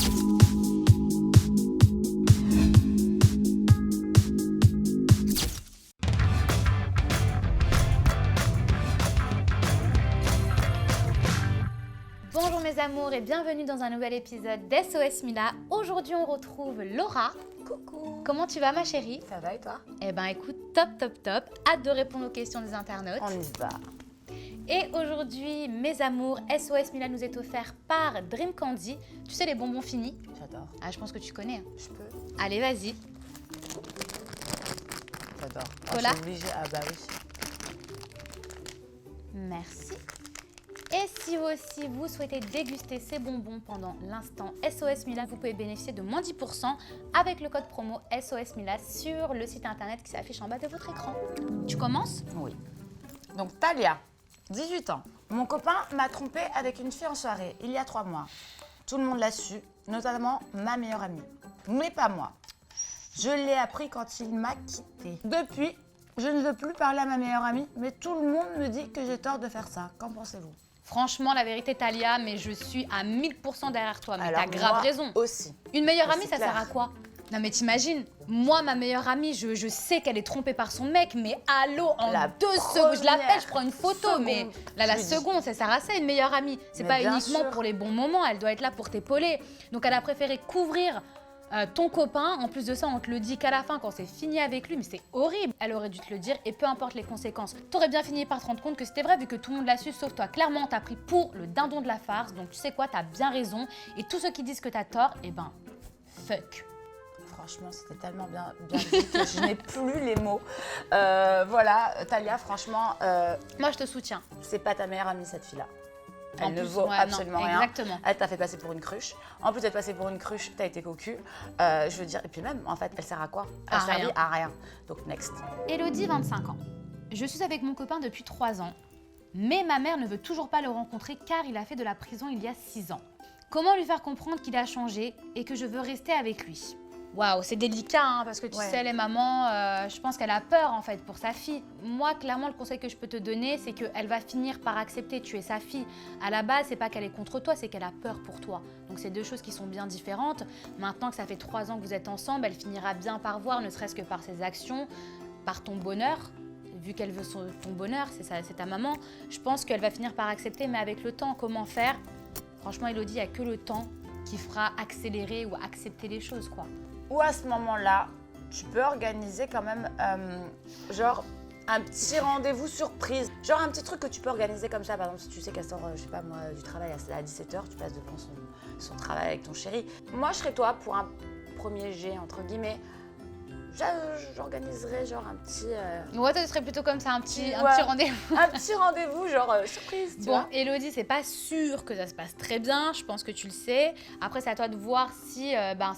Bonjour mes amours et bienvenue dans un nouvel épisode d'SOS Mila. Aujourd'hui on retrouve Laura. Coucou. Comment tu vas ma chérie? Ça va et toi? Eh ben écoute, top. Hâte de répondre aux questions des internautes. On y va. Et aujourd'hui, mes amours, SOS Mila nous est offert par Dream Candy. Tu sais les bonbons finis? J'adore. Ah je pense que tu connais. Je peux? Allez vas-y. J'adore. Cola? Je suis obligée. Ah bah oui. Merci. Et si vous aussi vous souhaitez déguster ces bonbons pendant l'instant SOS Mila, vous pouvez bénéficier de moins 10% avec le code promo SOS Mila sur le site internet qui s'affiche en bas de votre écran. Tu commences? Oui. Donc Talia, 18 ans. Mon copain m'a trompée avec une fille en soirée il y a 3 mois. Tout le monde l'a su, notamment ma meilleure amie. Mais pas moi. Je l'ai appris quand il m'a quittée. Depuis, je ne veux plus parler à ma meilleure amie, mais tout le monde me dit que j'ai tort de faire ça. Qu'en pensez-vous? Franchement, la vérité, Talia, mais je suis à 1000% derrière toi. Mais Alors, t'as grave moi raison. Aussi. Une meilleure C'est amie, ça clair. sert à quoi? Non mais t'imagines, moi, ma meilleure amie, je sais qu'elle est trompée par son mec, mais allô, en La 2 secondes, je l'appelle, je première prends une photo, seconde, mais là, la je lui dis. seconde, ça sert à ça, une meilleure amie. C'est Mais pas bien uniquement sûr. pour les bons moments, elle doit être là pour t'épauler. Donc elle a préféré couvrir ton copain. En plus de ça, on te le dit qu'à la fin, quand c'est fini avec lui, mais c'est horrible. Elle aurait dû te le dire et peu importe les conséquences. T'aurais bien fini par te rendre compte que c'était vrai vu que tout le monde l'a su, sauf toi. Clairement, on t'a pris pour le dindon de la farce. Donc tu sais quoi, t'as bien raison. Et tous ceux qui disent que t'as tort, eh ben, fuck. Franchement, c'était tellement bien dit que je n'ai plus les mots. Voilà, Talia, franchement, Moi, je te soutiens. c'est pas ta meilleure amie, cette fille-là. Elle En ne plus, vaut ouais, absolument non, rien. exactement. Elle t'a fait passer pour une cruche. En plus d'être passée pour une cruche, t'as été cocu. Je veux dire, et puis même, en fait, elle sert à quoi? Elle À servit rien. à rien. Donc, next. Elodie, 25 ans. Je suis avec mon copain depuis 3 ans, mais ma mère ne veut toujours pas le rencontrer car il a fait de la prison il y a 6 ans. Comment lui faire comprendre qu'il a changé et que je veux rester avec lui? Waouh, c'est délicat hein, parce que tu Ouais. sais, les mamans, je pense qu'elle a peur en fait pour sa fille. Moi, clairement, le conseil que je peux te donner, c'est qu'elle va finir par accepter, tu es sa fille. À la base, c'est pas qu'elle est contre toi, c'est qu'elle a peur pour toi. Donc c'est deux choses qui sont bien différentes. Maintenant que ça fait 3 ans que vous êtes ensemble, elle finira bien par voir, ne serait-ce que par ses actions, par ton bonheur. Vu qu'elle veut ton bonheur, c'est ta maman, je pense qu'elle va finir par accepter, mais avec le temps, comment faire? Franchement, Elodie, il n'y a que le temps qui fera accélérer ou accepter les choses, quoi. Ou à ce moment-là, tu peux organiser quand même, genre, un petit rendez-vous surprise. Genre un petit truc que tu peux organiser comme ça. Par exemple, si tu sais qu'elle sort, je sais pas moi, du travail à 17h, tu passes devant son travail avec ton chéri. Moi, je serais toi pour un premier jet, entre guillemets. J'organiserais genre un petit... Ouais, ça serait plutôt comme ça, un petit Ouais. rendez-vous. un petit rendez-vous, genre surprise, tu Bon, vois. Elodie, c'est pas sûr que ça se passe très bien, je pense que tu le sais. Après, c'est à toi de voir si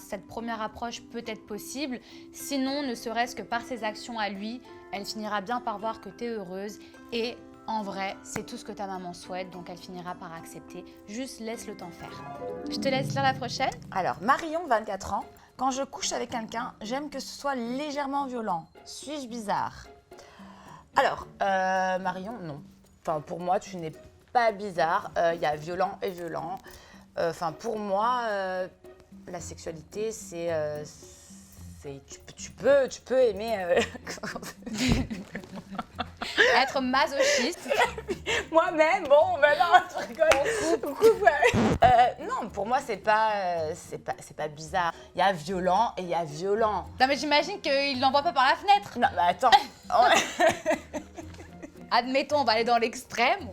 cette première approche peut être possible. Sinon, ne serait-ce que par ses actions à lui, elle finira bien par voir que tu es heureuse. Et en vrai, c'est tout ce que ta maman souhaite, donc elle finira par accepter. Juste laisse le temps faire. Je te laisse lire la prochaine. Alors, Marion, 24 ans. Quand je couche avec quelqu'un, j'aime que ce soit légèrement violent. Suis-je bizarre? Alors, Marion, non. Enfin, pour moi, tu n'es pas bizarre. Il y a violent et violent. Enfin, pour moi, la sexualité, c'est tu peux aimer. Être masochiste. Moi-même, bon, ben non, je rigole. Coupe, ouais. Non, pour moi, c'est pas bizarre. Il y a violent et il y a violent. Non mais j'imagine qu'il l'envoie pas par la fenêtre. Non, mais attends. Admettons, on va aller dans l'extrême.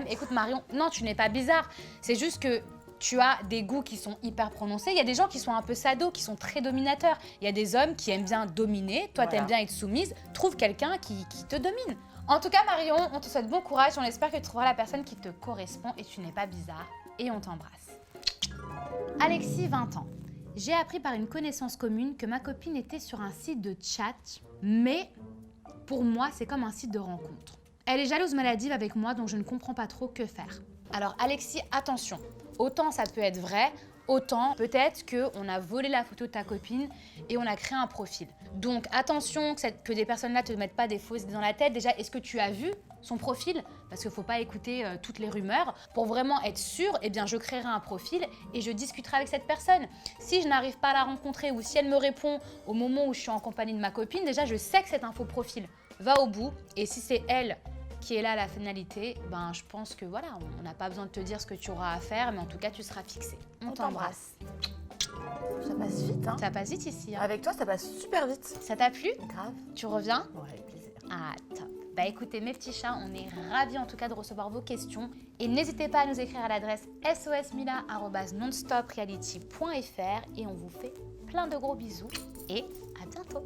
Écoute Marion, non, tu n'es pas bizarre. C'est juste que tu as des goûts qui sont hyper prononcés. Il y a des gens qui sont un peu sados, qui sont très dominateurs. Il y a des hommes qui aiment bien dominer. Toi, Voilà. t'aimes bien être soumise. Trouve quelqu'un qui te domine. En tout cas, Marion, on te souhaite bon courage. On espère que tu trouveras la personne qui te correspond et tu n'es pas bizarre. Et on t'embrasse. Alexis, 20 ans. J'ai appris par une connaissance commune que ma copine était sur un site de chat, mais pour moi, c'est comme un site de rencontre. Elle est jalouse maladive avec moi, donc je ne comprends pas trop que faire. Alors Alexis, attention, autant ça peut être vrai, autant peut-être qu'on a volé la photo de ta copine et on a créé un profil. Donc attention que des personnes-là te mettent pas des fausses idées dans la tête. Déjà, est-ce que tu as vu son profil, parce qu'il ne faut pas écouter toutes les rumeurs. Pour vraiment être sûr, eh bien, je créerai un profil et je discuterai avec cette personne. Si je n'arrive pas à la rencontrer ou si elle me répond au moment où je suis en compagnie de ma copine, déjà, je sais que c'est un faux profil. Va au bout et si c'est elle qui est là à la finalité, ben, je pense que voilà, on n'a pas besoin de te dire ce que tu auras à faire, mais en tout cas, tu seras fixé. On t'embrasse. Ça passe vite, hein. Ça passe vite ici. Hein. Avec toi, ça passe super vite. Ça t'a plu? Grave. Tu reviens? Ouais, avec plaisir. Ah, top. Bah écoutez, mes petits chats, on est ravis en tout cas de recevoir vos questions. Et n'hésitez pas à nous écrire à l'adresse sosmila@nonstopreality.fr et on vous fait plein de gros bisous et à bientôt.